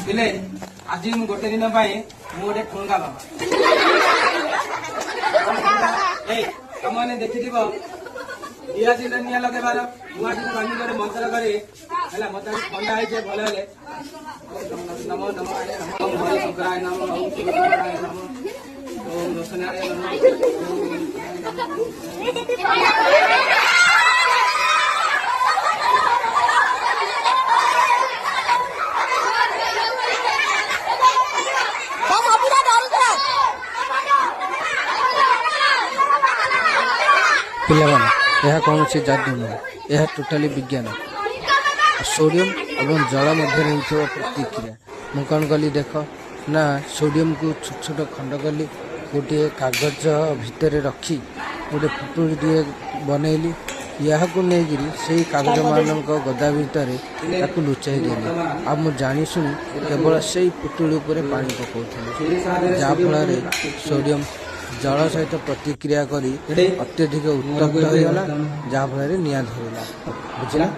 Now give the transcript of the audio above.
ପିଲେ ଆଜି ମୁଁ ଗୋଟେ ଦିନ ପାଇଁ ମୁଁ ଗୋଟେ ଠୁଙ୍ଗା ବାବା। ଏଇ ତମମାନେ ଦେଖିଥିବ ଦିଆସିଲେ ନିଆଁ ଲଗେଇବାର ମୁଁ ଆଜି ପାଣି ଗୋଟେ ମନ୍ତ୍ର କରି ହେଲା ମତେ ଥଣ୍ଡା ହେଇছে ଭଲ ହେଲେ ନମ ନମ ଓಂ ହରି ଶଙ୍କରାୟ ନମ ଓಂ ଶିବଶଙ୍କରାୟ ନମ ଓಂ ରୋଶନାୟ ନମ। पिलाମାନେ ଏହା କୌଣସି ଯାଦୁ ନୁହେଁ, ଏହା ଟୋଟାଲି ବିଜ୍ଞାନ। ସୋଡ଼ିୟମ ଏବଂ ଜଳ ମଧ୍ୟରେ ହେଉଥିବା ପ୍ରତିକ୍ରିୟା। ମୁଁ କ'ଣ କଲି ଦେଖ ନା ସୋଡ଼ିୟମକୁ ଛୋଟ ଛୋଟ ଖଣ୍ଡ କଲି, ଗୋଟିଏ କାଗଜ ଭିତରେ ରଖି ଗୋଟେ ପୁଟୁଳିଟିଏ ବନେଇଲି। ଏହାକୁ ନେଇକରି ସେଇ କାଗଜମାନଙ୍କ ଗଦା ଭିତରେ ତାକୁ ଲୁଚାଇ ଦେଲି। ଆଉ ମୁଁ ଜାଣିଶୁଣି କେବଳ ସେଇ ପୁଟୁଳି ଉପରେ ପାଣି ପକାଉଥିଲି, ଯାହାଫଳରେ ସୋଡ଼ିୟମ ଜଳ ସହିତ ପ୍ରତିକ୍ରିୟା କରି ଅତ୍ୟଧିକ ଉତ୍ତପ୍ତ ହୋଇଗଲା, ଯାହାଫଳରେ ନିଆଁ ଧରିଲା। ବୁଝିଲା?